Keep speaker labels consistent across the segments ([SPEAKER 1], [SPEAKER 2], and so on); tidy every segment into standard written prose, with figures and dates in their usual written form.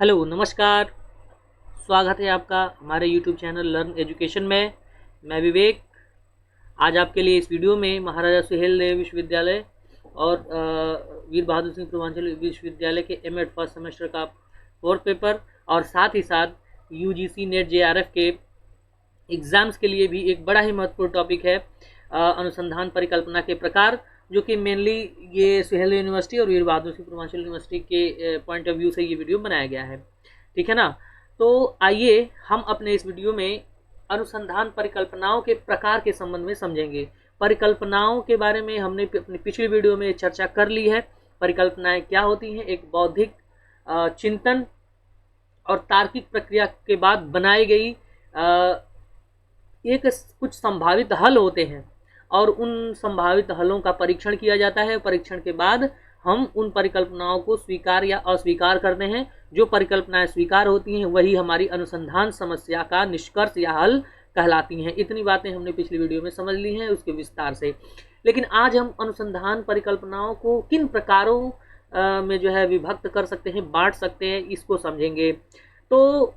[SPEAKER 1] Hello, नमस्कार। स्वागत है आपका हमारे यूट्यूब चैनल लर्न एजुकेशन में। मैं विवेक। आज आपके लिए इस वीडियो में महाराजा सुहेलदेव विश्वविद्यालय और वीर बहादुर सिंह पूर्वांचल विश्वविद्यालय के एमएड फर्स्ट सेमेस्टर का फोर्थ पेपर और साथ ही साथ यूजीसी नेट जेआरएफ के एग्ज़ाम्स के लिए भी एक बड़ा ही महत्वपूर्ण टॉपिक है अनुसंधान परिकल्पना के प्रकार, जो कि मेनली ये सुहेलदेव यूनिवर्सिटी और वीर बहादुर सिंह पूर्वांचल यूनिवर्सिटी के पॉइंट ऑफ व्यू से ये वीडियो बनाया गया है। ठीक है ना। तो आइए हम अपने इस वीडियो में अनुसंधान परिकल्पनाओं के प्रकार के संबंध में समझेंगे। परिकल्पनाओं के बारे में हमने अपनी पिछली वीडियो में चर्चा कर ली है। परिकल्पनाएं क्या होती हैं? एक बौद्धिक चिंतन और तार्किक प्रक्रिया के बाद बनाई गई एक कुछ संभावित हल होते हैं और उन संभावित हलों का परीक्षण किया जाता है। परीक्षण के बाद हम उन परिकल्पनाओं को स्वीकार या अस्वीकार करते हैं। जो परिकल्पनाएं स्वीकार होती हैं वही हमारी अनुसंधान समस्या का निष्कर्ष या हल कहलाती हैं। इतनी बातें हमने पिछली वीडियो में समझ ली हैं उसके विस्तार से। लेकिन आज हम अनुसंधान परिकल्पनाओं को किन प्रकारों में जो है विभक्त कर सकते हैं, बांट सकते हैं, इसको समझेंगे। तो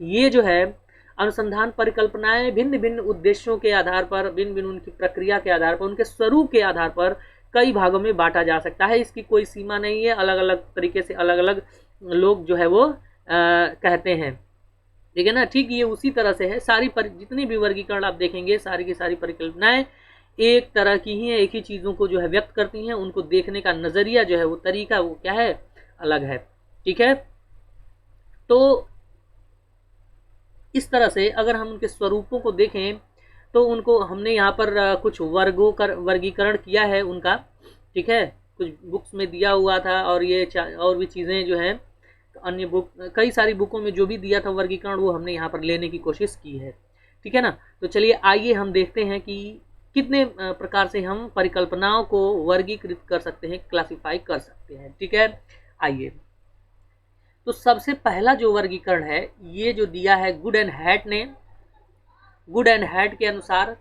[SPEAKER 1] ये जो है अनुसंधान परिकल्पनाएं भिन्न भिन्न उद्देश्यों के आधार पर, भिन्न भिन्न उनकी प्रक्रिया के आधार पर, उनके स्वरूप के आधार पर कई भागों में बांटा जा सकता है। इसकी कोई सीमा नहीं है। अलग अलग तरीके से अलग अलग लोग जो है वो कहते हैं। ठीक है ना। ठीक ये उसी तरह से है। जितनी भी वर्गीकरण आप देखेंगे, सारी की सारी परिकल्पनाएं एक तरह की ही है, एक ही चीज़ों को जो है व्यक्त करती हैं। उनको देखने का नज़रिया जो है वो तरीका वो क्या है, अलग है। ठीक है। तो इस तरह से अगर हम उनके स्वरूपों को देखें तो उनको हमने यहाँ पर कुछ वर्गीकरण किया है उनका। ठीक है। कुछ बुक्स में दिया हुआ था और ये और भी चीज़ें जो हैं अन्य बुक, कई सारी बुकों में जो भी दिया था वर्गीकरण, वो हमने यहाँ पर लेने की कोशिश की है। ठीक है ना। तो चलिए आइए हम देखते हैं कि कितने प्रकार से हम परिकल्पनाओं को वर्गीकृत कर सकते हैं, क्लासीफाई कर सकते हैं। ठीक है। आइए, तो सबसे पहला जो वर्गीकरण है ये जो दिया है गुड एंड हैट ने। गुड एंड हैट के अनुसार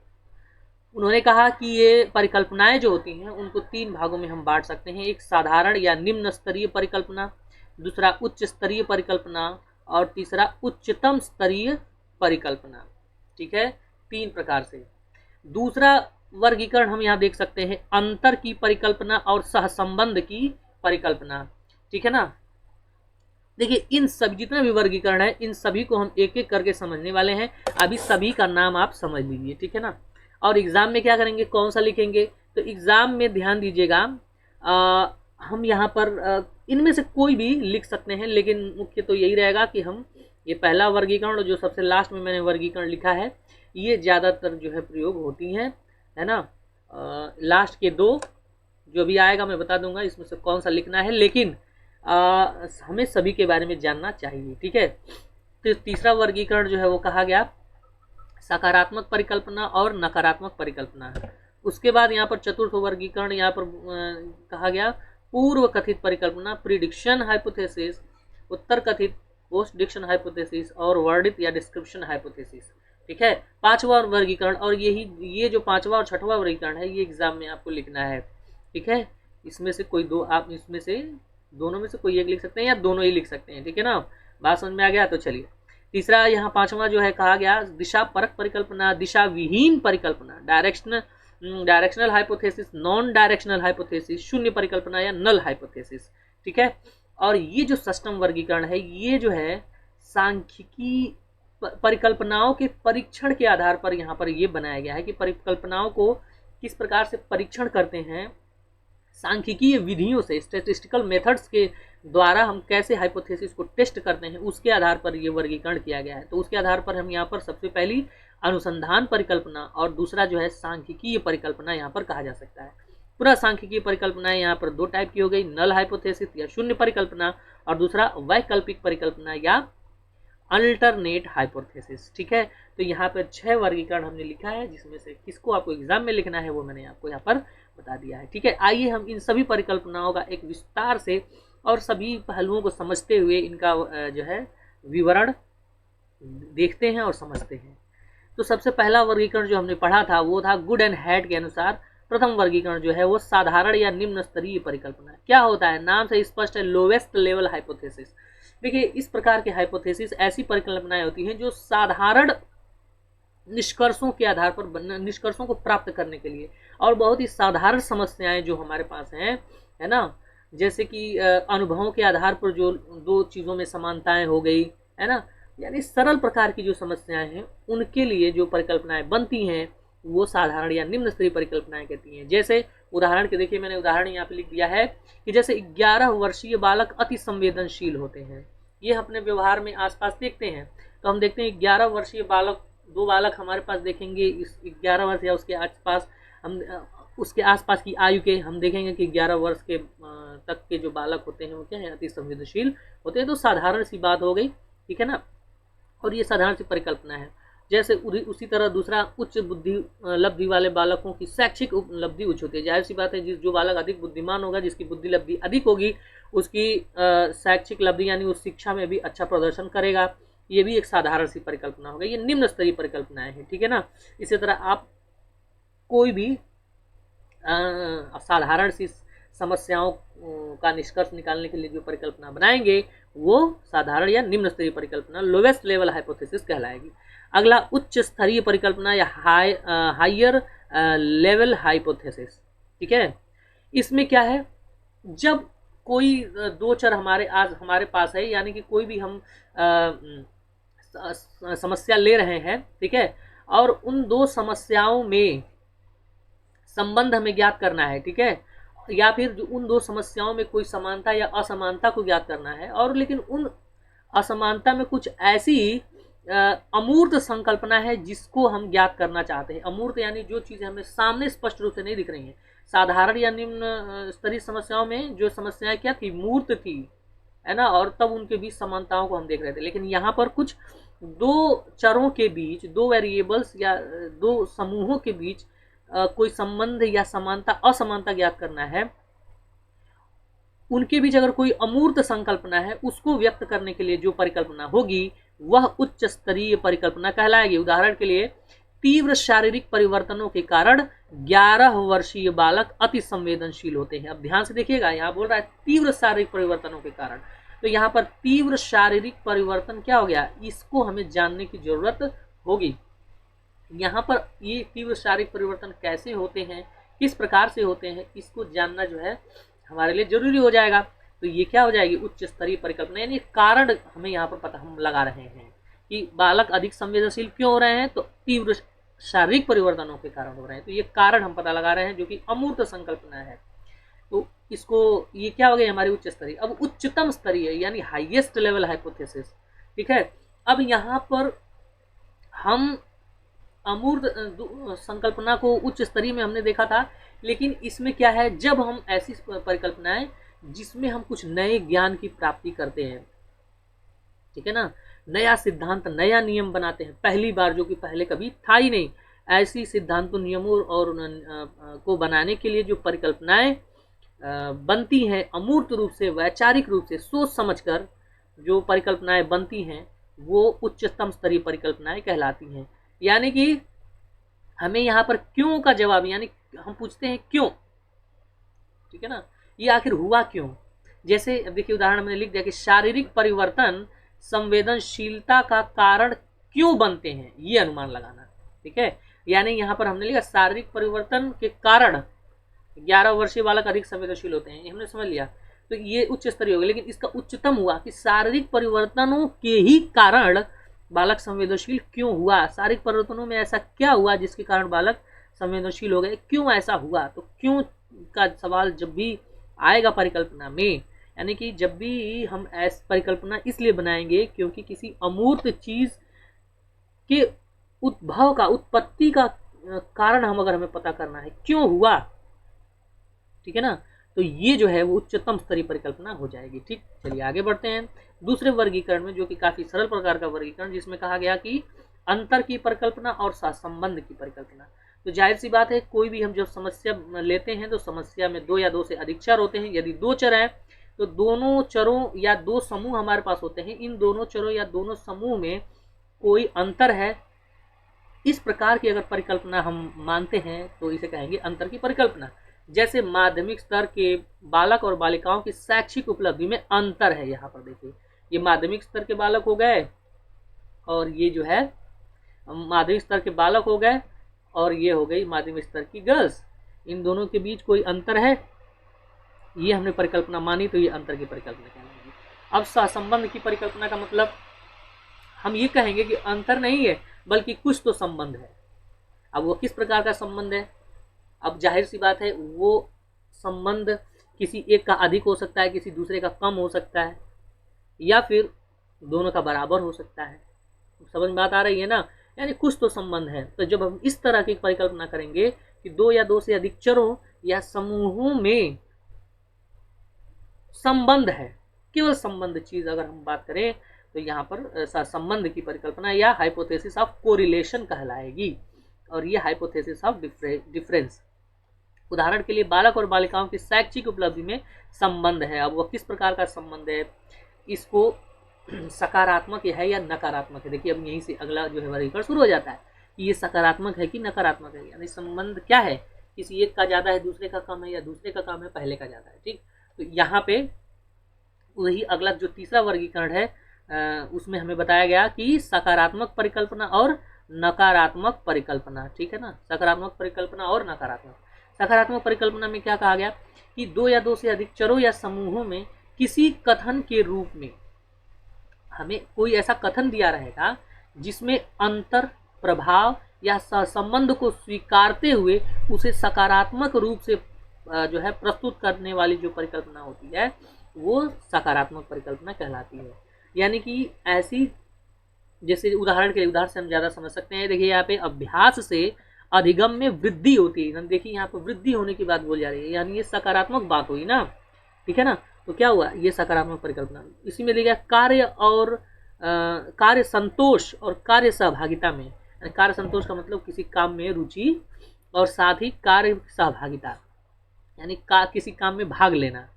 [SPEAKER 1] उन्होंने कहा कि ये परिकल्पनाएं जो होती हैं उनको तीन भागों में हम बांट सकते हैं। एक साधारण या निम्न स्तरीय परिकल्पना, दूसरा उच्च स्तरीय परिकल्पना और तीसरा उच्चतम स्तरीय परिकल्पना। ठीक है। तीन प्रकार से। दूसरा वर्गीकरण हम यहाँ देख सकते हैं अंतर की परिकल्पना और सहसंबंध की परिकल्पना। ठीक है ना। देखिए इन सब जितने भी वर्गीकरण है इन सभी को हम एक एक करके समझने वाले हैं। अभी सभी का नाम आप समझ लीजिए। ठीक है ना। और एग्ज़ाम में क्या करेंगे, कौन सा लिखेंगे, तो एग्ज़ाम में ध्यान दीजिएगा हम यहाँ पर इनमें से कोई भी लिख सकते हैं, लेकिन मुख्य तो यही रहेगा कि हम ये पहला वर्गीकरण जो सबसे लास्ट में मैंने वर्गीकरण लिखा है ये ज़्यादातर जो है प्रयोग होती हैं, है ना। लास्ट के दो जो भी आएगा मैं बता दूंगा इसमें से कौन सा लिखना है, लेकिन हमें सभी के बारे में जानना चाहिए। ठीक है। तो तीसरा वर्गीकरण जो है वो कहा गया सकारात्मक परिकल्पना और नकारात्मक परिकल्पना है। उसके बाद यहाँ पर चतुर्थ वर्गीकरण यहाँ पर कहा गया पूर्व कथित परिकल्पना, प्रिडिक्शन हाइपोथेसिस, उत्तर कथित पोस्ट डिक्शन हाइपोथेसिस और वर्डित या डिस्क्रिप्शन हाइपोथेसिस। ठीक है। पांचवा वर्गीकरण, और ये जो पांचवा और छठवां वर्गीकरण है ये एग्जाम में आपको लिखना है। ठीक है। इसमें से कोई दो, आप इसमें से दोनों में से कोई एक लिख सकते हैं या दोनों ही लिख सकते हैं। ठीक है ना। बात समझ में आ गया। तो चलिए तीसरा यहाँ पांचवा जो है कहा गया दिशा परक परिकल्पना, दिशा विहीन परिकल्पना, directional hypothesis, non directional hypothesis, शून्य परिकल्पना या नल हाइपोथेसिस। ठीक है। और ये जो सष्टम वर्गीकरण है ये जो है सांख्यिकी परिकल्पनाओं के परीक्षण के आधार पर यहाँ पर ये बनाया गया है कि परिकल्पनाओं को किस प्रकार से परीक्षण करते हैं, सांख्यिकीय विधियों से, स्टैटिस्टिकल मेथड्स के द्वारा हम कैसे हाइपोथेसिस को टेस्ट करते हैं, उसके आधार पर ये वर्गीकरण किया गया है। तो उसके आधार पर हम यहाँ पर सबसे पहली अनुसंधान परिकल्पना और दूसरा जो है सांख्यिकीय परिकल्पना यहाँ पर कहा जा सकता है। पूरा सांख्यिकीय परिकल्पनाएं यहाँ पर दो टाइप की हो गई, नल हाइपोथेसिस या शून्य परिकल्पना और दूसरा वैकल्पिक परिकल्पना या अल्टरनेट हाइपोथेसिस। ठीक है। तो यहाँ पर 6 वर्गीकरण हमने लिखा है, जिसमें से किसको आपको एग्जाम में लिखना है वो मैंने आपको यहाँ पर बता दिया है। ठीक है। आइए हम इन सभी परिकल्पनाओं का एक विस्तार से और सभी पहलुओं को समझते हुए इनका जो है विवरण देखते हैं और समझते हैं। तो सबसे पहला वर्गीकरण जो हमने पढ़ा था वो था गुड एंड हैट के अनुसार प्रथम वर्गीकरण जो है वो साधारण या निम्न स्तरीय परिकल्पना। क्या होता है, नाम से स्पष्ट है, लोवेस्ट लेवल हाइपोथेसिस। देखिए इस प्रकार के हाइपोथेसिस ऐसी परिकल्पनाएं होती हैं जो साधारण निष्कर्षों के आधार पर निष्कर्षों को प्राप्त करने के लिए और बहुत ही साधारण समस्याएं जो हमारे पास हैं, है ना, जैसे कि अनुभवों के आधार पर जो दो चीज़ों में समानताएं हो गई, है ना, यानी सरल प्रकार की जो समस्याएं हैं उनके लिए जो परिकल्पनाएं बनती हैं वो साधारण या निम्न स्तरीय परिकल्पनाएं कहती हैं। जैसे उदाहरण के देखिए मैंने उदाहरण यहाँ पे लिख दिया है कि जैसे 11 वर्षीय बालक अति संवेदनशील होते हैं। ये अपने व्यवहार में आसपास देखते हैं तो हम देखते हैं 11 वर्षीय बालक, दो बालक हमारे पास देखेंगे इस 11 वर्ष या उसके आसपास, हम उसके आसपास की आयु के हम देखेंगे कि 11 वर्ष के तक के जो बालक होते हैं वो क्या है, अति संवेदनशील होते हैं। तो साधारण सी बात हो गई, ठीक है ना, और ये साधारण सी परिकल्पना है। जैसे उसी तरह दूसरा, उच्च बुद्धि लब्धि वाले बालकों की शैक्षिक उपलब्धि उच्च होती है। जाहिर सी बात है जो बालक अधिक बुद्धिमान होगा, जिसकी बुद्धि लब्धि अधिक होगी, उसकी शैक्षिक लब्धि यानी उस शिक्षा में भी अच्छा प्रदर्शन करेगा। ये भी एक साधारण सी परिकल्पना होगा। ये निम्न स्तरीय परिकल्पनाएं हैं, ठीक है ना। इसी तरह आप कोई भी साधारण सी समस्याओं का निष्कर्ष निकालने के लिए जो परिकल्पना बनाएंगे वो साधारण या निम्न स्तरीय परिकल्पना, लोवेस्ट लेवल हाइपोथेसिस कहलाएगी। अगला उच्च स्तरीय परिकल्पना या हायर लेवल हाइपोथेसिस, ठीक है। इसमें क्या है, जब कोई दो चर हमारे पास है, यानी कि कोई भी हम समस्या ले रहे हैं, ठीक है, और उन दो समस्याओं में संबंध हमें ज्ञात करना है, ठीक है, या फिर जो उन दो समस्याओं में कोई समानता या असमानता को ज्ञात करना है, और लेकिन उन असमानता में कुछ ऐसी अमूर्त संकल्पना है जिसको हम ज्ञात करना चाहते हैं। अमूर्त यानी जो चीज़ें हमें सामने स्पष्ट रूप से नहीं दिख रही हैं। साधारण या निम्न स्तरीय समस्याओं में जो समस्याएं क्या थी, मूर्त थी, है ना, और तब उनके बीच समानताओं को हम देख रहे थे। लेकिन यहाँ पर कुछ दो चरों के बीच, दो वेरिएबल्स या दो समूहों के बीच कोई संबंध या समानता असमानता ज्ञात करना है, उनके बीच अगर कोई अमूर्त संकल्पना है, उसको व्यक्त करने के लिए जो परिकल्पना होगी वह उच्च स्तरीय परिकल्पना कहलाएगी। उदाहरण के लिए, तीव्र शारीरिक परिवर्तनों के कारण 11 वर्षीय बालक अति संवेदनशील होते हैं। अब ध्यान से देखिएगा, यहाँ बोल रहा है तीव्र शारीरिक परिवर्तनों के कारण, तो यहाँ पर तीव्र शारीरिक परिवर्तन क्या हो गया, इसको हमें जानने की जरूरत होगी। यहाँ पर ये तीव्र शारीरिक परिवर्तन कैसे होते हैं, किस प्रकार से होते हैं, इसको जानना जो है हमारे लिए जरूरी हो जाएगा। तो ये क्या हो जाएगी, उच्च स्तरीय परिकल्पना, यानी कारण हमें यहाँ पर पता हम लगा रहे हैं कि बालक अधिक संवेदनशील क्यों हो रहे हैं, तो तीव्र शारीरिक परिवर्तनों के कारण हो रहे हैं। तो ये कारण हम पता लगा रहे हैं जो कि अमूर्त संकल्पना है। तो इसको, ये क्या हो गई हमारी उच्च स्तरीय। अब उच्चतम स्तरीय यानी हाईएस्ट लेवल हाइपोथेसिस, ठीक है। अब यहाँ पर हम अमूर्त संकल्पना को उच्च स्तरीय में हमने देखा था, लेकिन इसमें क्या है, जब हम ऐसी परिकल्पनाएं जिसमें हम कुछ नए ज्ञान की प्राप्ति करते हैं, ठीक है ना, नया सिद्धांत नया नियम बनाते हैं पहली बार, जो कि पहले कभी था ही नहीं। ऐसी सिद्धांतों नियमों और को बनाने के लिए जो परिकल्पनाएं बनती हैं, अमूर्त रूप से वैचारिक रूप से सोच समझकर जो परिकल्पनाएं बनती हैं वो उच्चतम स्तरीय परिकल्पनाएं कहलाती हैं। यानी कि हमें यहाँ पर क्यों का जवाब, यानी हम पूछते हैं क्यों, ठीक है ना, ये आखिर हुआ क्यों। जैसे देखिए उदाहरण मैंने लिख दिया कि शारीरिक परिवर्तन संवेदनशीलता का कारण क्यों बनते हैं, ये अनुमान लगाना, ठीक है। यानी यहाँ पर हमने लिखा शारीरिक परिवर्तन के कारण 11 वर्षीय बालक अधिक संवेदनशील होते हैं, हमने समझ लिया। तो ये उच्च स्तरीय हो गया, लेकिन इसका उच्चतम हुआ कि शारीरिक परिवर्तनों के ही कारण बालक संवेदनशील क्यों हुआ, शारीरिक परिवर्तनों में ऐसा क्या हुआ जिसके कारण बालक संवेदनशील हो गए, क्यों ऐसा हुआ। तो क्यों का सवाल जब भी आएगा परिकल्पना में, यानी कि जब भी हम ऐसी परिकल्पना इसलिए बनाएंगे क्योंकि किसी अमूर्त चीज के उद्भव का, उत्पत्ति का कारण हम अगर हमें पता करना है क्यों हुआ, ठीक है ना, तो ये जो है वो उच्चतम स्तरीय परिकल्पना हो जाएगी। ठीक, चलिए आगे बढ़ते हैं दूसरे वर्गीकरण में, जो कि काफी सरल प्रकार का वर्गीकरण, जिसमें कहा गया कि अंतर की परिकल्पना और सहसंबंध की परिकल्पना। तो जाहिर सी बात है, कोई भी हम जब समस्या लेते हैं तो समस्या में दो या दो से अधिक चर होते हैं। यदि दो चर हैं तो दोनों चरों या दो समूह हमारे पास होते हैं, इन दोनों चरों या दोनों समूह में कोई अंतर है, इस प्रकार की अगर परिकल्पना हम मानते हैं तो इसे कहेंगे अंतर की परिकल्पना। जैसे माध्यमिक स्तर के बालक और बालिकाओं की शैक्षिक उपलब्धि में अंतर है, यहाँ पर देखिए ये माध्यमिक स्तर के बालक हो गए और ये जो है माध्यमिक स्तर के बालक हो गए और ये हो गई माध्यमिक स्तर की गर्ल्स। इन दोनों के बीच कोई अंतर है, ये हमने परिकल्पना मानी तो ये अंतर की परिकल्पना कहलाएगी। अब सहसंबंध की परिकल्पना का मतलब हम ये कहेंगे कि अंतर नहीं है बल्कि कुछ तो संबंध है। अब वो किस प्रकार का संबंध है, अब जाहिर सी बात है वो संबंध किसी एक का अधिक हो सकता है, किसी दूसरे का कम हो सकता है, या फिर दोनों का बराबर हो सकता है। समझ में बात आ रही है ना, यानी कुछ तो संबंध है। तो जब हम इस तरह की परिकल्पना करेंगे कि दो या दो से अधिक चरों या समूहों में संबंध है, केवल संबंध चीज अगर हम बात करें तो यहाँ पर संबंध की परिकल्पना या हाइपोथेसिस ऑफ कोरिलेशन कहलाएगी, और ये हाइपोथेसिस ऑफ डिफरेंस। उदाहरण के लिए बालक और बालिकाओं की शैक्षिक उपलब्धि में संबंध है। अब वह किस प्रकार का संबंध है, इसको सकारात्मक है या नकारात्मक है। देखिए अब यहीं से अगला जो है वर्गीकरण शुरू हो जाता है कि ये सकारात्मक है कि नकारात्मक है, यानी संबंध क्या है, किसी एक का ज्यादा है दूसरे का कम है, या दूसरे का कम है पहले का ज्यादा है। ठीक, तो यहाँ पे वही अगला जो तीसरा वर्गीकरण है उसमें हमें बताया गया कि सकारात्मक परिकल्पना और नकारात्मक परिकल्पना। ठीक है ना, सकारात्मक परिकल्पना और नकारात्मक। सकारात्मक परिकल्पना में क्या कहा गया कि दो या दो से अधिक चरों या समूहों में किसी कथन के रूप में हमें कोई ऐसा कथन दिया रहेगा जिसमें अंतर, प्रभाव या सहसंबंध को स्वीकारते हुए उसे सकारात्मक रूप से जो है प्रस्तुत करने वाली जो परिकल्पना होती है वो सकारात्मक परिकल्पना कहलाती है। यानी कि ऐसी, जैसे उदाहरण के लिए, उदाहरण से हम ज्यादा समझ सकते हैं। देखिए यहाँ पे अभ्यास से अधिगम में वृद्धि होती है। देखिए यहाँ पे वृद्धि होने की बात बोल जा रही है, यानी ये सकारात्मक बात हुई ना। ठीक है ना, तो क्या हुआ, ये सकारात्मक परिकल्पना। इसी में देखिए कार्य और कार्य संतोष और कार्य सहभागिता में, कार्य संतोष का मतलब किसी काम में रुचि, और साथ ही कार्य सहभागिता यानी किसी काम में भाग लेना।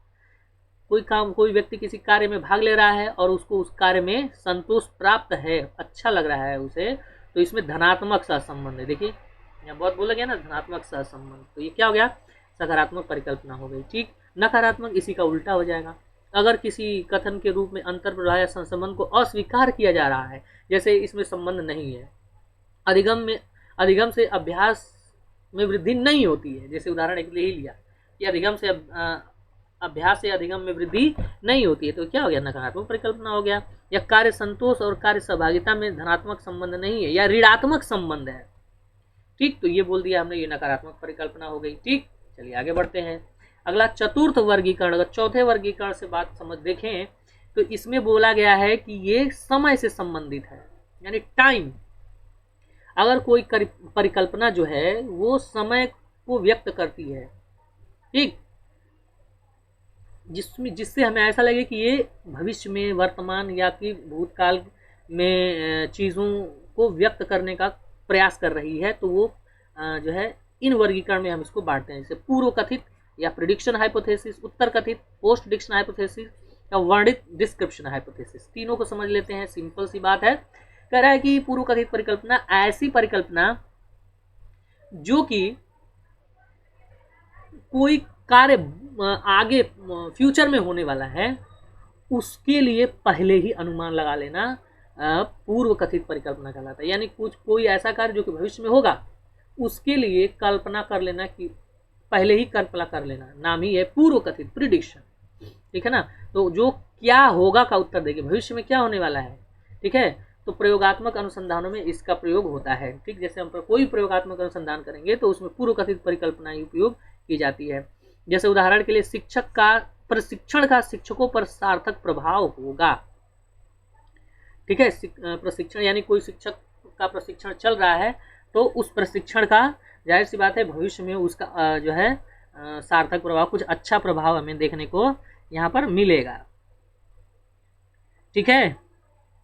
[SPEAKER 1] कोई व्यक्ति किसी कार्य में भाग ले रहा है और उसको उस कार्य में संतोष प्राप्त है, अच्छा लग रहा है उसे, तो इसमें धनात्मक सहसंबंध है। देखिए यहाँ बहुत बोला गया ना, धनात्मक सहसंबंध, तो ये क्या हो गया, सकारात्मक परिकल्पना हो गई। ठीक, नकारात्मक इसी का उल्टा हो जाएगा। अगर किसी कथन के रूप में अंतर, प्रभाव या संबंध को अस्वीकार किया जा रहा है, जैसे इसमें संबंध नहीं है, अधिगम से अभ्यास में वृद्धि नहीं होती है, जैसे उदाहरण एक लिए ही लिया कि अधिगम से अभ्यास से अधिगम में वृद्धि नहीं होती है, तो क्या हो गया, नकारात्मक परिकल्पना हो गया। या कार्य संतोष और कार्य सहभागिता में धनात्मक संबंध नहीं है या ऋणात्मक संबंध है। ठीक, तो ये बोल दिया हमने, ये नकारात्मक परिकल्पना हो गई। ठीक, चलिए आगे बढ़ते हैं। अगला चतुर्थ वर्गीकरण, अगर चौथे वर्गीकरण से बात समझ देखें तो इसमें बोला गया है कि ये समय से संबंधित है, यानी टाइम। अगर कोई परिकल्पना जो है वो समय को व्यक्त करती है, ठीक, जिससे हमें ऐसा लगे कि ये भविष्य में, वर्तमान या कि भूतकाल में चीज़ों को व्यक्त करने का प्रयास कर रही है, तो वो जो है इन वर्गीकरण में हम इसको बांटते हैं। जैसे पूर्व कथित या प्रिडिक्शन हाइपोथेसिस, उत्तर कथित, पोस्ट डिक्शन हाइपोथेसिस या वर्णित डिस्क्रिप्शन हाइपोथेसिस। तीनों को समझ लेते हैं, सिंपल सी बात है। कह रहा है कि पूर्व कथित परिकल्पना ऐसी परिकल्पना जो कि कोई कार्य आगे फ्यूचर में होने वाला है उसके लिए पहले ही अनुमान लगा लेना पूर्व कथित परिकल्पना कहलाता है। यानी कोई ऐसा कार्य जो कि भविष्य में होगा उसके लिए कल्पना कर लेना, कि पहले ही कल्पना कर लेना, नाम ही है पूर्व कथित, प्रिडिक्शन। ठीक है ना, तो जो क्या होगा का उत्तर देगी, भविष्य में क्या होने वाला है। ठीक है, तो प्रयोगात्मक अनुसंधानों में इसका प्रयोग होता है। ठीक, जैसे हम कोई प्रयोगात्मक अनुसंधान करेंगे तो उसमें पूर्व कथित परिकल्पना ही उपयोग की जाती है। जैसे उदाहरण के लिए शिक्षक का प्रशिक्षण का शिक्षकों पर सार्थक प्रभाव होगा। ठीक है, प्रशिक्षण यानी कोई शिक्षक का प्रशिक्षण चल रहा है तो उस प्रशिक्षण का जाहिर सी बात है भविष्य में उसका जो है सार्थक प्रभाव, कुछ अच्छा प्रभाव हमें देखने को यहाँ पर मिलेगा। ठीक है,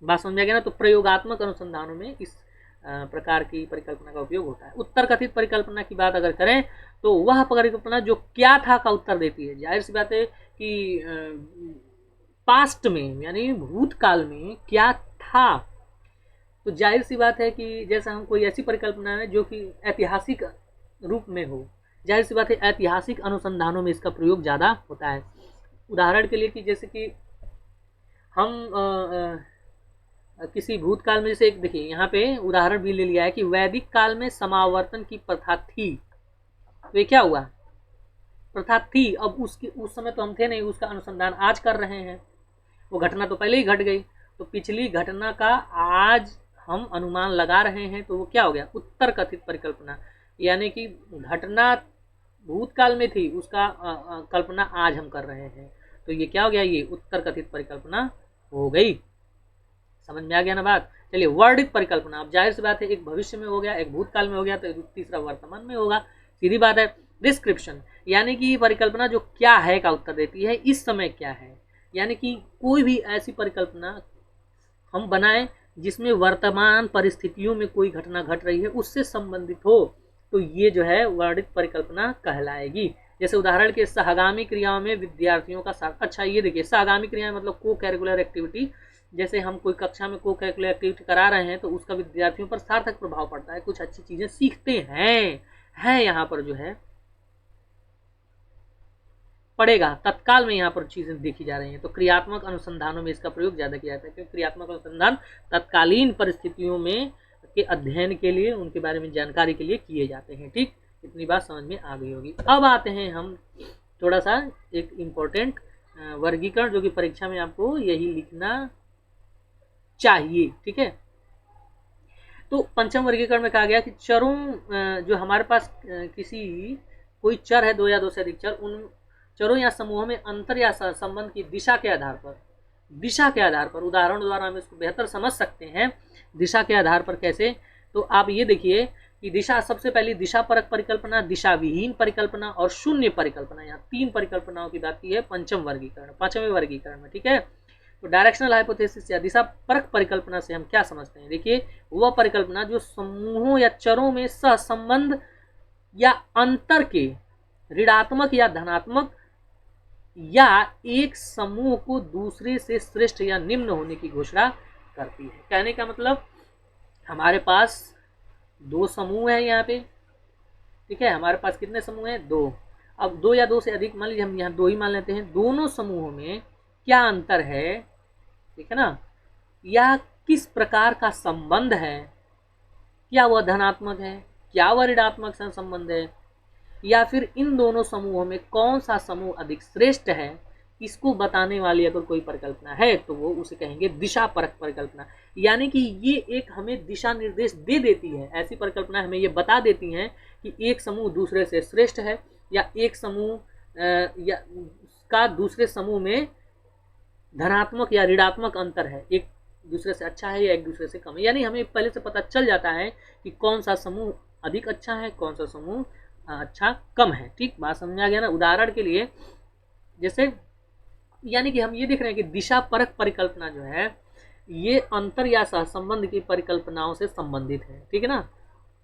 [SPEAKER 1] बात समझ आ गया ना। तो प्रयोगात्मक अनुसंधानों में इस प्रकार की परिकल्पना का उपयोग होता है। उत्तर कथित परिकल्पना की बात अगर करें तो वह परिकल्पना जो क्या था का उत्तर देती है। जाहिर सी बात है कि पास्ट में यानी भूतकाल में क्या था, तो जाहिर सी बात है कि जैसा हम कोई ऐसी परिकल्पना है जो कि ऐतिहासिक रूप में हो, जाहिर सी बात है ऐतिहासिक अनुसंधानों में इसका प्रयोग ज़्यादा होता है। उदाहरण के लिए कि जैसे कि हम किसी भूतकाल में, जैसे एक देखिए यहाँ पे उदाहरण भी ले लिया है कि वैदिक काल में समावर्तन की प्रथा थी, तो ये क्या हुआ, प्रथा थी। अब उसकी उस समय तो हम थे नहीं, उसका अनुसंधान आज कर रहे हैं। वो घटना तो पहले ही घट गई, तो पिछली घटना का आज हम अनुमान लगा रहे हैं, तो वो क्या हो गया, उत्तर कथित परिकल्पना। यानी कि घटना भूतकाल में थी, उसका कल्पना आज हम कर रहे हैं, तो ये क्या हो गया, ये उत्तर कथित परिकल्पना हो गई। समझ में आ गया ना बात। चलिए, वर्णित परिकल्पना, अब जाहिर सी बात है एक भविष्य में हो गया, एक भूतकाल में हो गया, तो तीसरा वर्तमान में होगा, सीधी बात है। डिस्क्रिप्शन, यानी कि परिकल्पना जो क्या है का उत्तर देती है, इस समय क्या है। यानी कि कोई भी ऐसी परिकल्पना हम बनाएं जिसमें वर्तमान परिस्थितियों में कोई घटना घट रही है, उससे संबंधित हो, तो ये जो है वर्णित परिकल्पना कहलाएगी। जैसे उदाहरण के सहगामी क्रियाओं में विद्यार्थियों का साथ, अच्छा ये देखिए, सहगामी क्रियाएं मतलब को कैरिकुलर एक्टिविटी। जैसे हम कोई कक्षा में को कैरिकुलर एक्टिविटी करा रहे हैं, तो उसका विद्यार्थियों पर सार्थक प्रभाव पड़ता है, कुछ अच्छी चीजें सीखते हैं यहाँ पर जो है पड़ेगा, तत्काल में यहाँ पर चीजें देखी जा रही हैं। तो क्रियात्मक अनुसंधानों में इसका प्रयोग ज्यादा किया जाता है, क्योंकि क्रियात्मक अनुसंधान तत्कालीन परिस्थितियों में के अध्ययन के लिए, उनके बारे में जानकारी के लिए किए जाते हैं। ठीक, इतनी बात समझ में आ गई होगी। अब आते हैं हम थोड़ा सा एक इम्पोर्टेंट वर्गीकरण, जो कि परीक्षा में आपको यही लिखना चाहिए। ठीक है, तो पंचम वर्गीकरण में कहा गया कि चरों, जो हमारे पास किसी कोई चर है, दो या दो से अधिक चर, उन चरों या समूहों में अंतर या संबंध की दिशा के आधार पर, दिशा के आधार पर, उदाहरण द्वारा हम इसको बेहतर समझ सकते हैं। दिशा के आधार पर कैसे, तो आप ये देखिए कि दिशा, सबसे पहली दिशा परक परिकल्पना, दिशा विहीन परिकल्पना और शून्य परिकल्पना, यहाँ तीन परिकल्पनाओं की बात की है पंचम वर्गीकरण, पांचवें वर्गीकरण में। ठीक है, तो डायरेक्शनल हाइपोथेसिस या दिशा परक परिकल्पना से हम क्या समझते हैं, देखिए, वह परिकल्पना जो समूहों या चरों में सहसंबंध या अंतर के ऋणात्मक या धनात्मक, या एक समूह को दूसरे से श्रेष्ठ या निम्न होने की घोषणा करती है। कहने का मतलब, हमारे पास दो समूह है यहाँ पे। ठीक है, हमारे पास कितने समूह हैं, दो। अब दो या दो से अधिक, मान लीजिए हम यहाँ दो ही मान लेते हैं, दोनों समूहों में क्या अंतर है, ठीक है ना, या किस प्रकार का संबंध है, क्या वह धनात्मक है, क्या वह ऋणात्मक संबंध है, या फिर इन दोनों समूहों में कौन सा समूह अधिक श्रेष्ठ है, इसको बताने वाली अगर कोई परिकल्पना है, तो वो उसे कहेंगे दिशा परक परिकल्पना। यानी कि ये एक हमें दिशा निर्देश दे देती है, ऐसी परिकल्पना हमें ये बता देती हैं कि एक समूह दूसरे से श्रेष्ठ है, या एक समूह या का दूसरे समूह में धनात्मक या ऋणात्मक अंतर है, एक दूसरे से अच्छा है या एक दूसरे से कम है। यानी हमें पहले से पता चल जाता है कि कौन सा समूह अधिक अच्छा है, कौन सा समूह अच्छा कम है। ठीक, बात समझ आ गया ना। उदाहरण के लिए, जैसे, यानी कि हम ये देख रहे हैं कि दिशा परक परिकल्पना जो है, ये अंतर या सहसंबंध की परिकल्पनाओं से संबंधित है। ठीक है ना,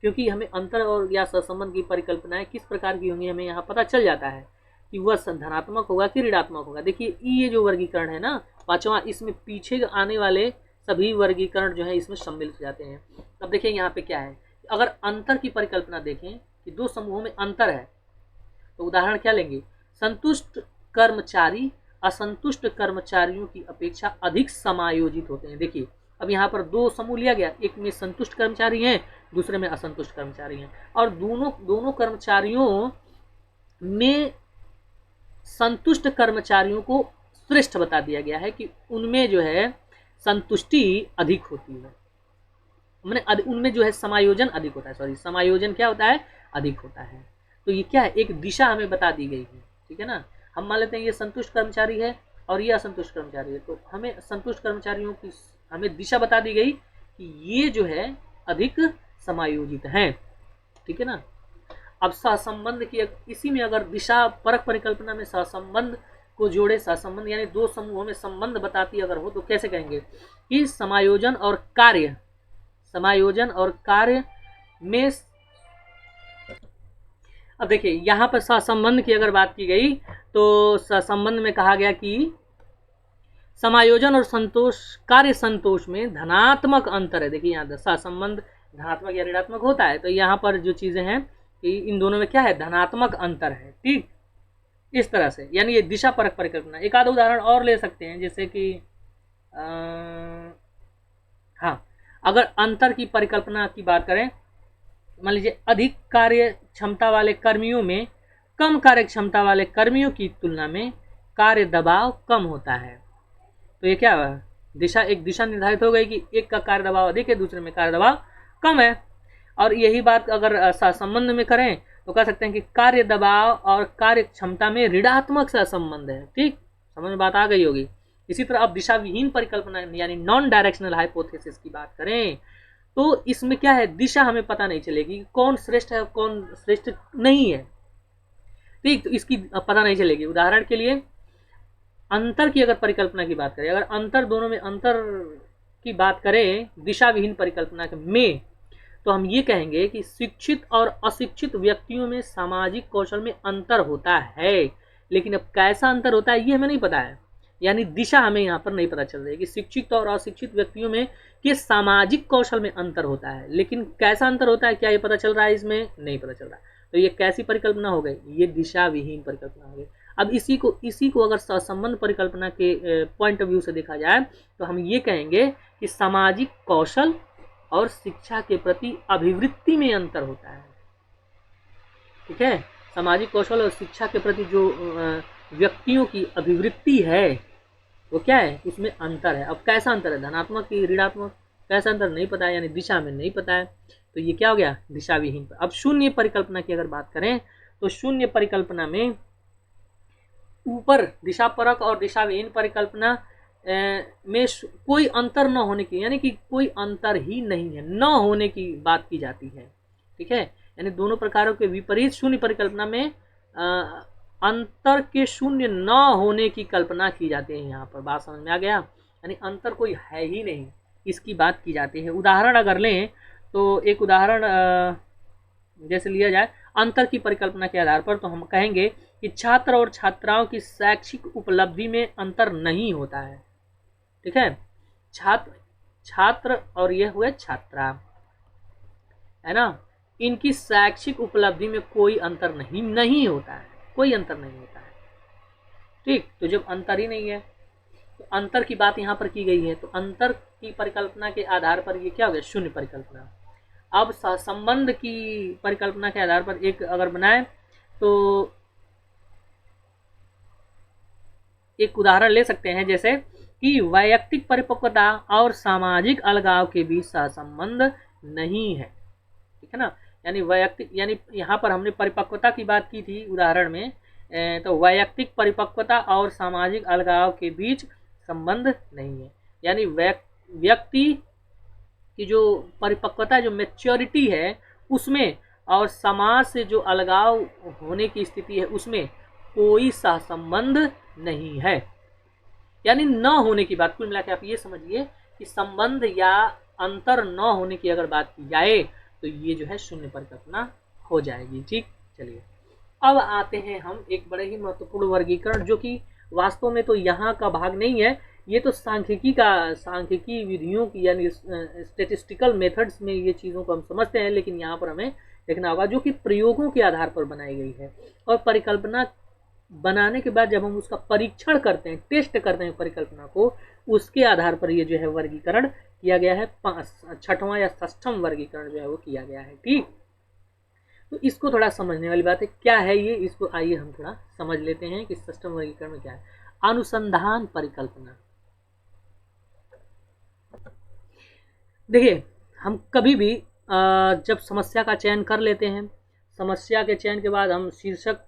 [SPEAKER 1] क्योंकि हमें अंतर और या सहसंबंध की परिकल्पनाएं किस प्रकार की होंगी, हमें यहाँ पता चल जाता है कि वह धनात्मक होगा कि ऋणात्मक होगा। देखिए, ये जो वर्गीकरण है ना, पांचवा, इसमें पीछे आने वाले सभी वर्गीकरण जो है इसमें सम्मिलित हो जाते हैं। अब देखिए यहाँ पे क्या है, अगर अंतर की परिकल्पना देखें कि दो समूहों में अंतर है, तो उदाहरण क्या लेंगे, संतुष्ट कर्मचारी असंतुष्ट कर्मचारियों की अपेक्षा अधिक समायोजित होते हैं। देखिए, अब यहाँ पर दो समूह लिया गया, एक में संतुष्ट कर्मचारी हैं, दूसरे में असंतुष्ट कर्मचारी हैं, और दोनों कर्मचारियों में संतुष्ट कर्मचारियों को श्रेष्ठ बता दिया गया है कि उनमें जो है संतुष्टि अधिक होती है, उनमें जो है समायोजन अधिक होता है, सॉरी, समायोजन क्या होता है, अधिक होता है। तो ये क्या है, एक दिशा हमें बता दी गई है। ठीक है ना, हम मान लेते हैं ये संतुष्ट कर्मचारी है और ये असंतुष्ट कर्मचारी है, तो हमें संतुष्ट कर्मचारियों की हमें दिशा बता दी गई कि ये जो है अधिक समायोजित हैं। ठीक है ना, अब सहसंबंध की इसी में अगर दिशा परक परिकल्पना में सहसंबंध को जोड़े, सहसंबंध यानी दो समूहों में संबंध बताती अगर हो, तो कैसे कहेंगे कि समायोजन और कार्य में, अब देखिए यहाँ पर सहसंबंध की अगर बात की गई, तो सहसंबंध में कहा गया कि समायोजन और कार्य संतोष में धनात्मक अंतर है। देखिए यहाँ सहसंबंध धनात्मक या ऋणात्मक होता है, तो यहाँ पर जो चीजें हैं कि इन दोनों में क्या है, धनात्मक अंतर है। ठीक, इस तरह से, यानी ये दिशा परक परिकल्पना। एक आध उदाहरण और ले सकते हैं, जैसे कि हाँ, अगर अंतर की परिकल्पना की बात करें, मान लीजिए अधिक कार्य क्षमता वाले कर्मियों में कम कार्य क्षमता वाले कर्मियों की तुलना में कार्य दबाव कम होता है। तो ये क्या हुआ, दिशा, एक दिशा निर्धारित हो गई कि एक का कार्य दबाव अधिक है, दूसरे में कार्य दबाव कम है। और यही बात अगर सहसंबंध में करें तो कह सकते हैं कि कार्य दबाव और कार्य क्षमता में ऋणात्मक सहसंबंध है। ठीक, समझ में बात आ गई होगी। इसी तरह अब दिशा विहीन परिकल्पना यानी नॉन डायरेक्शनल हाइपोथेसिस की बात करें तो इसमें क्या है, दिशा हमें पता नहीं चलेगी, कौन श्रेष्ठ है कौन श्रेष्ठ नहीं है। ठीक, तो इसकी पता नहीं चलेगी। उदाहरण के लिए अंतर की अगर परिकल्पना की बात करें, अगर अंतर दोनों में अंतर की बात करें दिशा विहीन परिकल्पना में, तो हम ये कहेंगे कि शिक्षित और अशिक्षित व्यक्तियों में सामाजिक कौशल में अंतर होता है, लेकिन अब कैसा अंतर होता है ये हमें नहीं पता है। यानी दिशा हमें यहाँ पर नहीं पता चल रही है कि शिक्षित और अशिक्षित व्यक्तियों में कि सामाजिक कौशल में अंतर होता है, लेकिन कैसा अंतर होता है क्या ये पता चल रहा है, इसमें नहीं पता चल रहा है। तो ये कैसी परिकल्पना हो गई, ये दिशा विहीन परिकल्पना हो गई। अब इसी को अगर सहसंबंध परिकल्पना के पॉइंट ऑफ व्यू से देखा जाए तो हम ये कहेंगे कि सामाजिक कौशल और शिक्षा के प्रति अभिवृत्ति में अंतर होता है। ठीक है, सामाजिक कौशल और शिक्षा के प्रति जो व्यक्तियों की अभिवृत्ति है वो क्या है, उसमें अंतर है। अब कैसा अंतर है, धनात्मक की ऋणात्मक, कैसा अंतर नहीं पता है, यानी दिशा में नहीं पता है, तो ये क्या हो गया, दिशा विहीन। अब शून्य परिकल्पना की अगर बात करें तो शून्य परिकल्पना में ऊपर दिशा परक और दिशा विहीन परिकल्पना में कोई अंतर न होने की, यानी कि कोई अंतर ही नहीं है, न होने की बात की जाती है। ठीक है, यानी दोनों प्रकारों के विपरीत शून्य परिकल्पना में अंतर के शून्य न होने की कल्पना की जाती है। यहाँ पर बात समझ में आ गया, यानी अंतर कोई है ही नहीं, इसकी बात की जाती है। उदाहरण अगर लें तो एक उदाहरण जैसे लिया जाए अंतर की परिकल्पना के आधार पर, तो हम कहेंगे कि छात्र और छात्राओं की शैक्षिक उपलब्धि में अंतर नहीं होता है। ठीक है, छात्र और यह हुए छात्रा, है ना, इनकी शैक्षिक उपलब्धि में कोई अंतर नहीं होता है, कोई अंतर नहीं होता है। ठीक, तो जब अंतर ही नहीं है तो अंतर की बात यहाँ पर की गई है, तो अंतर की परिकल्पना के आधार पर ये क्या हो गया, शून्य परिकल्पना। अब सहसंबंध की परिकल्पना के आधार पर एक अगर बनाए तो एक उदाहरण ले सकते हैं, जैसे कि वैयक्तिक परिपक्वता और सामाजिक अलगाव के बीच सहसंबंध नहीं है। ठीक है ना, यानी वैयक्तिक, यानी यहाँ पर हमने परिपक्वता की बात की थी उदाहरण में, तो वैयक्तिक परिपक्वता और सामाजिक अलगाव के बीच संबंध नहीं है। यानी व्यक्ति की जो परिपक्वता, जो मैच्योरिटी है उसमें, और समाज से जो अलगाव होने की स्थिति है उसमें कोई सहसंबंध नहीं है, यानी न होने की बात। कुल मिला के आप ये समझिए कि संबंध या अंतर न होने की अगर बात की जाए तो ये जो है शून्य परिकल्पना हो जाएगी। ठीक, चलिए अब आते हैं हम एक बड़े ही महत्वपूर्ण वर्गीकरण, जो कि वास्तव में तो यहाँ का भाग नहीं है, ये तो सांख्यिकी विधियों की यानी स्टेटिस्टिकल मेथड्स में ये चीज़ों को हम समझते हैं, लेकिन यहाँ पर हमें देखना होगा जो कि प्रयोगों के आधार पर बनाई गई है। और परिकल्पना बनाने के बाद जब हम उसका परीक्षण करते हैं, टेस्ट करते हैं परिकल्पना को, उसके आधार पर ये जो है वर्गीकरण किया गया है। छठवां या षष्ठम वर्गीकरण जो है वो किया गया है। ठीक, तो इसको थोड़ा समझने वाली बात है, क्या है ये, इसको आइए हम थोड़ा समझ लेते हैं कि षष्ठम वर्गीकरण में क्या है। अनुसंधान परिकल्पना, देखिए हम कभी भी जब समस्या का चयन कर लेते हैं, समस्या के चयन के बाद हम शीर्षक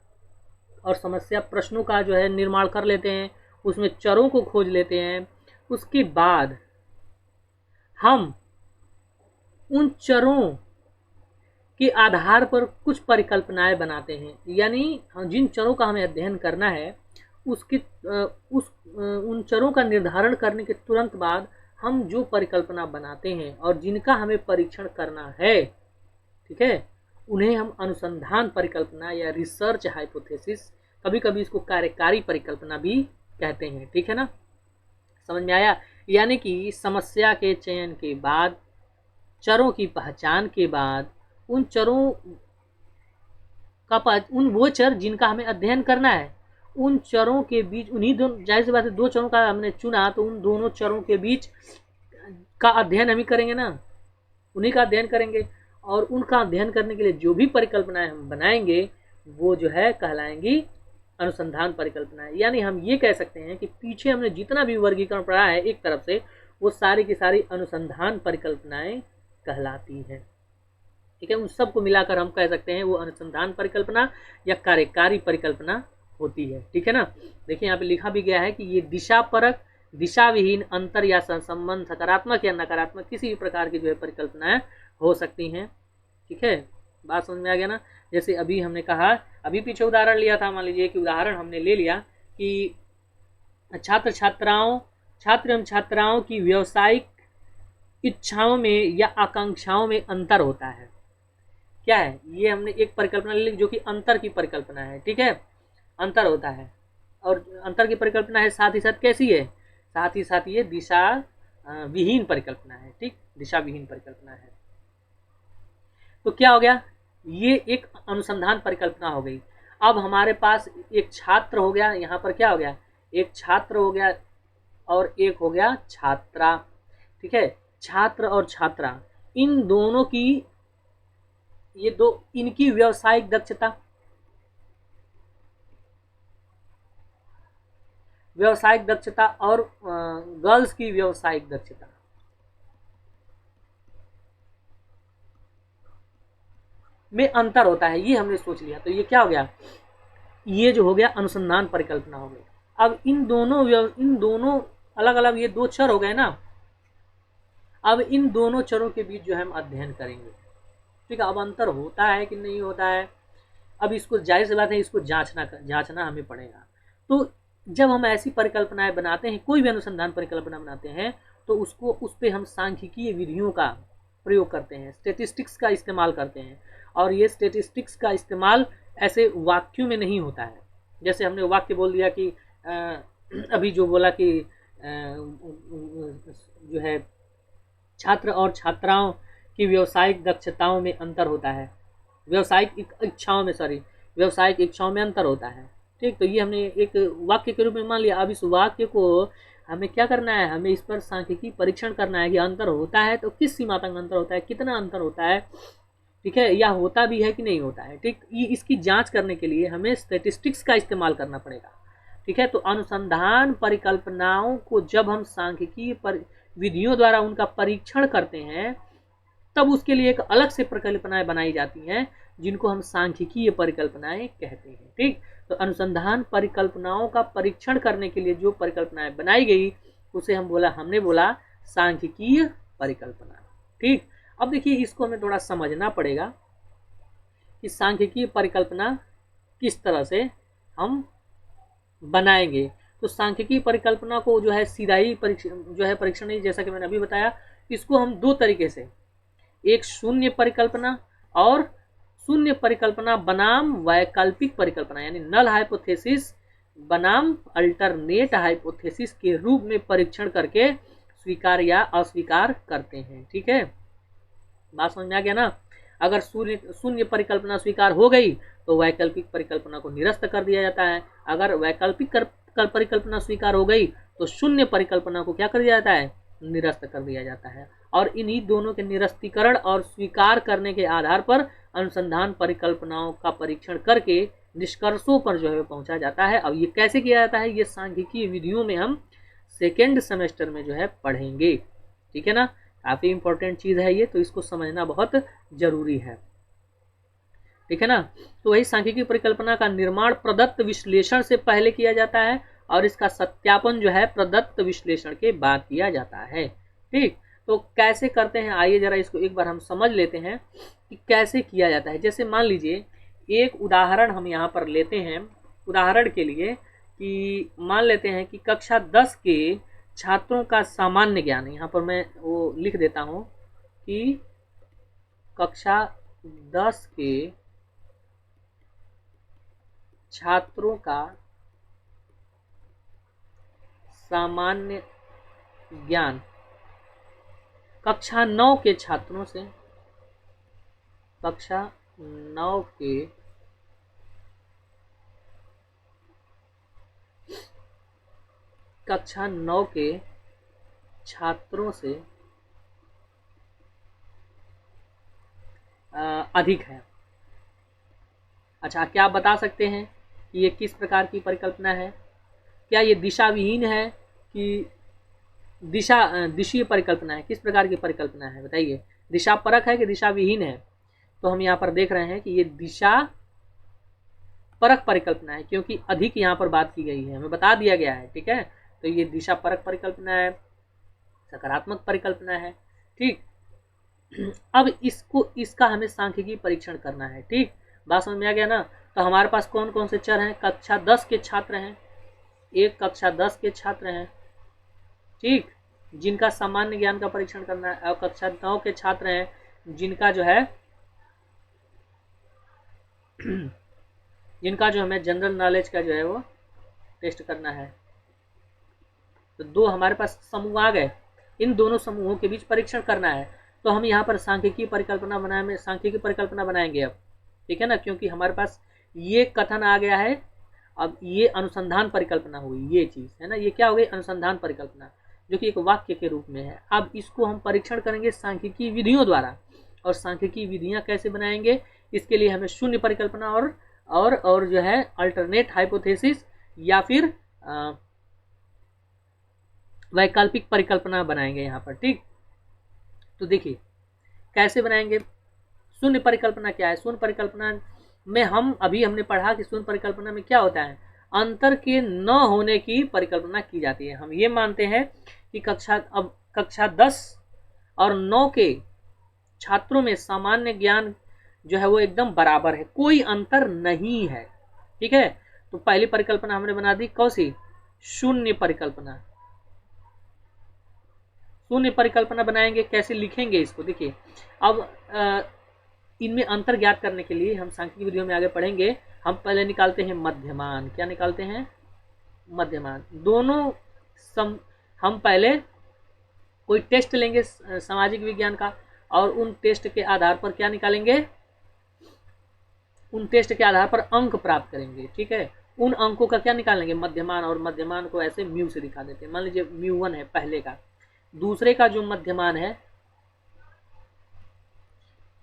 [SPEAKER 1] और समस्या प्रश्नों का जो है निर्माण कर लेते हैं, उसमें चरों को खोज लेते हैं, उसके बाद हम उन चरों के आधार पर कुछ परिकल्पनाएं बनाते हैं। यानी जिन चरों का हमें अध्ययन करना है उन चरों का निर्धारण करने के तुरंत बाद हम जो परिकल्पना बनाते हैं और जिनका हमें परीक्षण करना है, ठीक है, उन्हें हम अनुसंधान परिकल्पना या रिसर्च हाइपोथेसिस, कभी कभी इसको कार्यकारी परिकल्पना भी कहते हैं। ठीक है ना, समझ में आया। यानी कि समस्या के चयन के बाद, चरों की पहचान के बाद, उन चरों का वो चर जिनका हमें अध्ययन करना है उन चरों के बीच, उन्हीं दोनों, जाहिर सी बात है दो चरों का हमने चुना तो उन दोनों चरों के बीच का अध्ययन हम ही करेंगे ना, उन्हीं का अध्ययन करेंगे। और उनका अध्ययन करने के लिए जो भी परिकल्पनाएं हम बनाएंगे वो जो है कहलाएंगी अनुसंधान परिकल्पनाएं। यानी हम ये कह सकते हैं कि पीछे हमने जितना भी वर्गीकरण पढ़ा है एक तरफ से, वो सारी की सारी अनुसंधान परिकल्पनाएं कहलाती हैं। ठीक है, उन सबको मिलाकर हम कह सकते हैं वो अनुसंधान परिकल्पना या कार्यकारी परिकल्पना होती है। ठीक है ना। देखिए यहाँ पे लिखा भी गया है कि ये दिशा परक, दिशा विहीन, अंतर या संबंध, सकारात्मक या नकारात्मक किसी भी प्रकार की जो है परिकल्पनाएं हो सकती हैं। ठीक है, बात समझ में आ गया ना। जैसे अभी हमने कहा, अभी पीछे उदाहरण लिया था, मान लीजिए कि उदाहरण हमने ले लिया कि छात्र एवं छात्राओं की व्यावसायिक इच्छाओं में या आकांक्षाओं में अंतर होता है। क्या है ये, हमने एक परिकल्पना ले ली जो कि अंतर की परिकल्पना है। ठीक है, अंतर होता है और अंतर की परिकल्पना है, साथ ही साथ कैसी है, साथ ही साथ ये दिशा विहीन परिकल्पना है। ठीक, दिशा विहीन परिकल्पना है। तो क्या हो गया, ये एक अनुसंधान परिकल्पना हो गई। अब हमारे पास एक छात्र हो गया, यहाँ पर क्या हो गया, एक छात्र हो गया और एक हो गया छात्रा। ठीक है, छात्र और छात्रा, इन दोनों की, ये दो, इनकी व्यावसायिक दक्षता, व्यावसायिक दक्षता और गर्ल्स की व्यावसायिक दक्षता में अंतर होता है, ये हमने सोच लिया। तो ये क्या हो गया, ये जो हो गया अनुसंधान परिकल्पना हो गई। अब इन दोनों अलग अलग ये दो चर हो गए ना, अब इन दोनों चरों के बीच जो है हम अध्ययन करेंगे। ठीक है, अब अंतर होता है कि नहीं होता है, अब इसको जाहिर सी बात है इसको जांचना हमें पड़ेगा। तो जब हम ऐसी परिकल्पनाएं बनाते हैं, कोई भी अनुसंधान परिकल्पना बनाते हैं, तो उसको, उस पर हम सांख्यिकीय विधियों का प्रयोग करते हैं, स्टेटिस्टिक्स का इस्तेमाल करते हैं। और ये स्टेटिस्टिक्स का इस्तेमाल ऐसे वाक्यों में नहीं होता है। जैसे हमने वाक्य बोल दिया कि अभी जो बोला कि जो है छात्र और छात्राओं की व्यावसायिक दक्षताओं में अंतर होता है, व्यावसायिक इच्छाओं में अंतर होता है। ठीक, तो ये हमने एक वाक्य के रूप में मान लिया। अब इस वाक्य को हमें क्या करना है, हमें इस पर सांख्यिकीय परीक्षण करना है कि अंतर होता है तो किस सीमा तक अंतर होता है, कितना अंतर होता है। ठीक है, या होता भी है कि नहीं होता है। ठीक, ये इसकी जांच करने के लिए हमें स्टैटिस्टिक्स का इस्तेमाल करना पड़ेगा। ठीक है, तो अनुसंधान परिकल्पनाओं को जब हम सांख्यिकीय विधियों द्वारा उनका परीक्षण करते हैं, तब उसके लिए एक अलग से परिकल्पनाएं बनाई जाती हैं जिनको हम सांख्यिकीय परिकल्पनाएं कहते हैं। ठीक, तो अनुसंधान परिकल्पनाओं का परीक्षण करने के लिए जो परिकल्पनाएं बनाई गई उसे हमने बोला सांख्यिकीय परिकल्पना। ठीक, अब देखिए इसको हमें थोड़ा समझना पड़ेगा कि सांख्यिकीय परिकल्पना किस तरह से हम बनाएंगे। तो सांख्यिकीय परिकल्पना को जो है सीधा ही परीक्षण नहीं, जैसा कि मैंने अभी बताया, इसको हम दो तरीके से, एक शून्य परिकल्पना और शून्य परिकल्पना बनाम वैकल्पिक परिकल्पना, यानी नल हाइपोथेसिस बनाम अल्टरनेट हाइपोथेसिस के रूप में परीक्षण करके स्वीकार या अस्वीकार करते हैं। ठीक है, बात समझ में आ गया ना। अगर शून्य परिकल्पना स्वीकार हो गई तो वैकल्पिक परिकल्पना को निरस्त कर दिया जाता है। अगर वैकल्पिक परिकल्पना स्वीकार हो गई तो शून्य परिकल्पना को क्या कर दिया जाता है, निरस्त कर दिया जाता है। और इन्हीं दोनों के निरस्तीकरण और स्वीकार करने के आधार पर अनुसंधान परिकल्पनाओं का परीक्षण करके निष्कर्षों पर जो है पहुंचा जाता है। अब ये कैसे किया जाता है, ये सांख्यिकीय विधियों में हम सेकेंड सेमेस्टर में जो है पढ़ेंगे। ठीक है ना, काफ़ी इंपॉर्टेंट चीज़ है ये, तो इसको समझना बहुत जरूरी है। ठीक है ना। तो वही सांख्यिकीय परिकल्पना का निर्माण प्रदत्त विश्लेषण से पहले किया जाता है और इसका सत्यापन जो है प्रदत्त विश्लेषण के बाद किया जाता है। ठीक, तो कैसे करते हैं, आइए जरा इसको एक बार हम समझ लेते हैं कि कैसे किया जाता है। जैसे मान लीजिए एक उदाहरण हम यहाँ पर लेते हैं, उदाहरण के लिए कि मान लेते हैं कि कक्षा 10 के छात्रों का सामान्य ज्ञान, यहाँ पर मैं वो लिख देता हूँ कि कक्षा 10 के छात्रों का सामान्य ज्ञान कक्षा 9 के छात्रों से, कक्षा 9 के कक्षा 9 के छात्रों से अधिक है। अच्छा, क्या आप बता सकते हैं कि ये किस प्रकार की परिकल्पना है? क्या ये दिशा विहीन है कि दिशीय परिकल्पना है? किस प्रकार की परिकल्पना है बताइए? दिशा परक है कि दिशा विहीन है? तो हम यहाँ पर देख रहे हैं कि ये दिशा परक परिकल्पना है, क्योंकि अधिक यहाँ पर बात की गई है, हमें बता दिया गया है। ठीक है, तो ये दिशा परक परिकल्पना है, सकारात्मक परिकल्पना है। ठीक, अब इसका हमें सांख्यिकीय परीक्षण करना है। ठीक, बात समझ में आ गया ना? तो हमारे पास कौन कौन से चर हैं? कक्षा 10 के छात्र हैं, एक कक्षा 10 के छात्र हैं, ठीक, जिनका सामान्य ज्ञान का परीक्षण करना है, और कक्षा 9 के छात्र हैं जिनका जो है जिनका जो हमें जनरल नॉलेज का जो है वो टेस्ट करना है। तो दो हमारे पास समूह आ गए, इन दोनों समूहों के बीच परीक्षण करना है। तो हम यहाँ पर सांख्यिकीय परिकल्पना बनाएंगे अब, ठीक है ना, क्योंकि हमारे पास ये कथन आ गया है। अब ये अनुसंधान परिकल्पना हुई, ये चीज है ना, ये क्या हो गई? अनुसंधान परिकल्पना, जो कि एक वाक्य के रूप में है। अब इसको हम परीक्षण करेंगे सांख्यिकीय विधियों द्वारा, और सांख्यिकीय विधियां कैसे बनाएंगे? इसके लिए हमें शून्य परिकल्पना और जो है अल्टरनेट हाइपोथेसिस या फिर वैकल्पिक परिकल्पना बनाएंगे यहाँ पर। ठीक, तो देखिए कैसे बनाएंगे। शून्य परिकल्पना क्या है? शून्य परिकल्पना में हमने पढ़ा कि शून्य परिकल्पना में क्या होता है? अंतर के न होने की परिकल्पना की जाती है। हम ये मानते हैं कि कक्षा 10 और 9 के छात्रों में सामान्य ज्ञान जो है वो एकदम बराबर है, कोई अंतर नहीं है। ठीक है, तो पहली परिकल्पना हमने बना दी, कौन सी? शून्य परिकल्पना। शून्य परिकल्पना बनाएंगे, कैसे लिखेंगे इसको? देखिए, अब इनमें अंतर ज्ञात करने के लिए हम सांख्यिकीय विधियों में आगे पढ़ेंगे। हम पहले निकालते हैं मध्यमान। क्या निकालते हैं? मध्यमान। दोनों हम पहले कोई टेस्ट लेंगे सामाजिक विज्ञान का, और उन टेस्ट के आधार पर क्या निकालेंगे? उन टेस्ट के आधार पर अंक प्राप्त करेंगे। ठीक है, उन अंकों का क्या निकालेंगे? मध्यमान। और मध्यमान को ऐसे म्यू से दिखा देते हैं। मान लीजिए म्यू1 है पहले का, दूसरे का जो मध्यमान है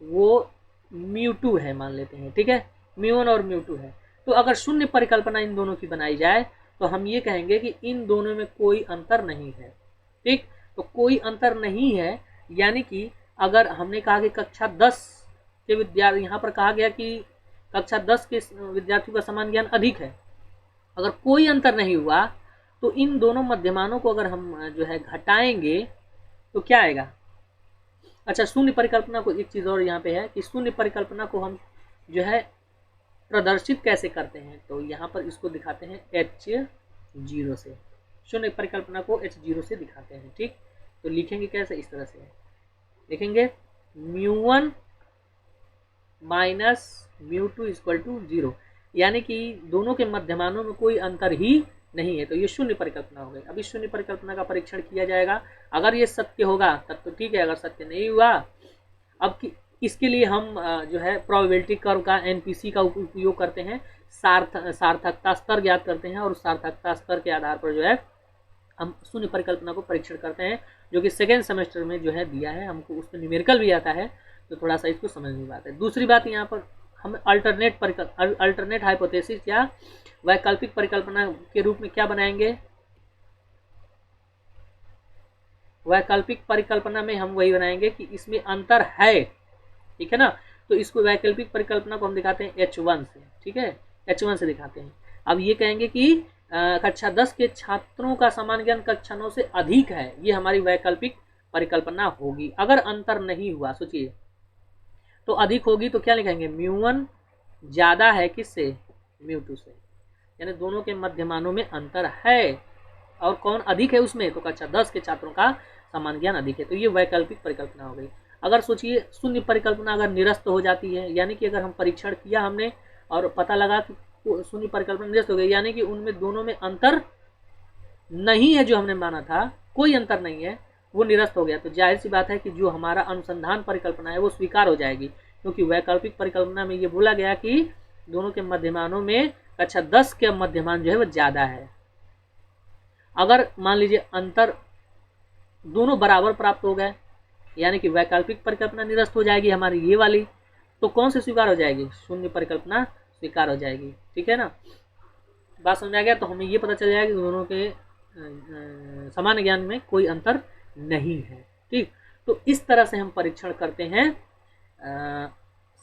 [SPEAKER 1] वो म्यू2 है मान लेते हैं। ठीक है, म्यू1 और म्यू2 है। तो अगर शून्य परिकल्पना इन दोनों की बनाई जाए तो हम ये कहेंगे कि इन दोनों में कोई अंतर नहीं है। ठीक, तो कोई अंतर नहीं है, यानी कि अगर हमने कहा कि कक्षा 10 के विद्यार्थी, यहाँ पर कहा गया कि कक्षा 10 के विद्यार्थियों का समान ज्ञान अधिक है, अगर कोई अंतर नहीं हुआ तो इन दोनों मध्यमानों को अगर हम जो है घटाएंगे तो क्या आएगा? अच्छा, शून्य परिकल्पना को एक चीज और यहाँ पे है कि शून्य परिकल्पना को हम जो है प्रदर्शित कैसे करते हैं? तो यहाँ पर इसको दिखाते हैं H0 से। शून्य परिकल्पना को H0 से दिखाते हैं। ठीक, तो लिखेंगे कैसे? इस तरह से लिखेंगे, म्यू1 माइनस म्यू2 इक्वल टू 0, यानी कि दोनों के मध्यमानों में कोई अंतर ही नहीं है। तो ये शून्य परिकल्पना हो गई। अब इस शून्य परिकल्पना का परीक्षण किया जाएगा। अगर ये सत्य होगा तब तो ठीक है, अगर सत्य नहीं हुआ, अब इसके लिए हम जो है प्रोबेबिलिटी कर्व का, एनपीसी का उपयोग करते हैं, सार्थकता स्तर ज्ञात करते हैं, और उस सार्थकता स्तर के आधार पर जो है हम शून्य परिकल्पना को परीक्षण करते हैं, जो कि सेकेंड सेमेस्टर में जो है दिया है हमको। उसमें न्यूमेरिकल भी आता है, तो थोड़ा सा इसको समझने की बात है। दूसरी बात, यहाँ पर हम अल्टरनेट हाइपोथेसिस या वैकल्पिक परिकल्पना के रूप में क्या बनाएंगे? वैकल्पिक परिकल्पना में हम वही बनाएंगे कि इसमें अंतर है। ठीक है ना, तो इसको वैकल्पिक परिकल्पना को हम दिखाते हैं H1 से। ठीक है, H1 से दिखाते हैं। अब ये कहेंगे कि कक्षा 10 के छात्रों का समान ज्ञान कक्षा 9 से अधिक है, ये हमारी वैकल्पिक परिकल्पना होगी। अगर अंतर नहीं हुआ, सोचिए, तो अधिक होगी तो क्या लिखेंगे? म्यू1 ज्यादा है किससे? म्यू2 से, यानी दोनों के मध्यमानों में अंतर है। और कौन अधिक है उसमें? तो कक्षा 10 के छात्रों का समान ज्ञान अधिक है। तो ये वैकल्पिक परिकल्पना हो गई। अगर सोचिए शून्य परिकल्पना अगर निरस्त हो जाती है, यानी कि अगर हम परीक्षण किया हमने और पता लगा कि शून्य परिकल्पना निरस्त हो गई, यानी कि उनमें दोनों में अंतर नहीं है, जो हमने माना था कोई अंतर नहीं है, वो निरस्त हो गया, तो जाहिर सी बात है कि जो हमारा अनुसंधान परिकल्पना है वो स्वीकार हो जाएगी, क्योंकि वैकल्पिक परिकल्पना में ये बोला गया कि दोनों के मध्यमानों में कक्षा 10 के मध्यमान जो है वो ज्यादा है। अगर मान लीजिए अंतर दोनों बराबर प्राप्त हो गए, यानी कि वैकल्पिक परिकल्पना निरस्त हो जाएगी हमारी ये वाली, तो कौन सी स्वीकार हो जाएगी? शून्य परिकल्पना स्वीकार हो जाएगी। ठीक है ना, बात समझ आ गया? तो हमें ये पता चल जाएगा कि दोनों के सामान्य ज्ञान में कोई अंतर नहीं है। ठीक, तो इस तरह से हम परीक्षण करते हैं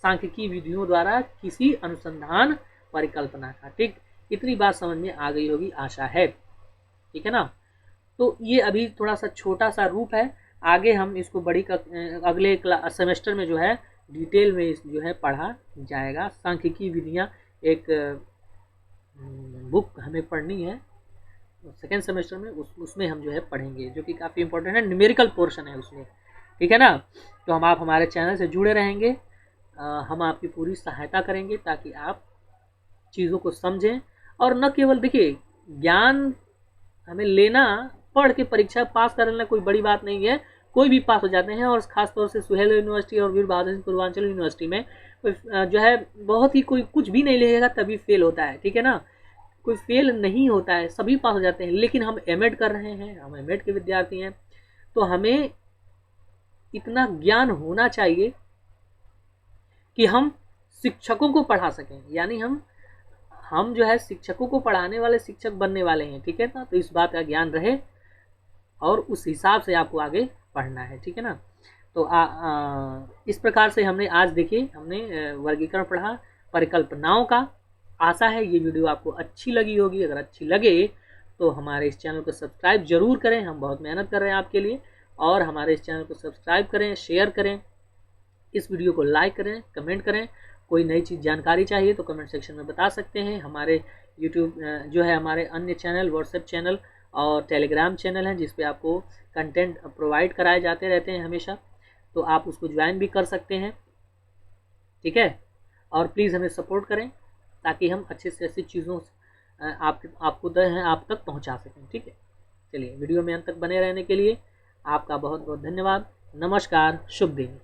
[SPEAKER 1] सांख्यिकी विधियों द्वारा किसी अनुसंधान परिकल्पना का। ठीक, इतनी बात समझ में आ गई होगी आशा है। ठीक है ना, तो ये अभी थोड़ा सा छोटा सा रूप है, आगे हम इसको अगले सेमेस्टर में जो है डिटेल में जो है पढ़ा जाएगा। सांख्यिकी विधियाँ एक बुक हमें पढ़नी है सेकेंड सेमेस्टर में, उसमें हम जो है पढ़ेंगे, जो कि काफ़ी इंपॉर्टेंट है, न्यूमेरिकल पोर्शन है उसमें। ठीक है ना, तो आप हमारे चैनल से जुड़े रहेंगे, हम आपकी पूरी सहायता करेंगे ताकि आप चीज़ों को समझें। और न केवल देखिए ज्ञान हमें लेना, पढ़ के परीक्षा पास कर लेना कोई बड़ी बात नहीं है, कोई भी पास हो जाते हैं। और खासतौर से सुहेल यूनिवर्सिटी और वीर बहादुर सिंह पूर्वांचल यूनिवर्सिटी में जो है बहुत ही कोई कुछ भी नहीं लेगा तभी फेल होता है। ठीक है ना, कोई फेल नहीं होता है, सभी पास हो जाते हैं। लेकिन हम एमएड कर रहे हैं, हम एमएड के विद्यार्थी हैं, तो हमें इतना ज्ञान होना चाहिए कि हम शिक्षकों को पढ़ा सकें, यानी हम जो है शिक्षकों को पढ़ाने वाले शिक्षक बनने वाले हैं। ठीक है ना, तो इस बात का ज्ञान रहे और उस हिसाब से आपको आगे पढ़ना है। ठीक है ना, तो इस प्रकार से हमने आज देखिए हमने वर्गीकरण पढ़ा परिकल्पनाओं का। आशा है ये वीडियो आपको अच्छी लगी होगी। अगर अच्छी लगे तो हमारे इस चैनल को सब्सक्राइब जरूर करें, हम बहुत मेहनत कर रहे हैं आपके लिए। और हमारे इस चैनल को सब्सक्राइब करें, शेयर करें, इस वीडियो को लाइक करें, कमेंट करें। कोई नई चीज़ जानकारी चाहिए तो कमेंट सेक्शन में बता सकते हैं। हमारे यूट्यूब जो है हमारे अन्य चैनल, व्हाट्सएप चैनल और टेलीग्राम चैनल हैं जिस पे आपको कंटेंट प्रोवाइड कराए जाते रहते हैं हमेशा, तो आप उसको ज्वाइन भी कर सकते हैं। ठीक है, और प्लीज़ हमें सपोर्ट करें ताकि हम अच्छे से अच्छी चीज़ों आप तक पहुंचा सकें। ठीक है, चलिए वीडियो में अंत तक बने रहने के लिए आपका बहुत बहुत धन्यवाद। नमस्कार, शुभ दिन।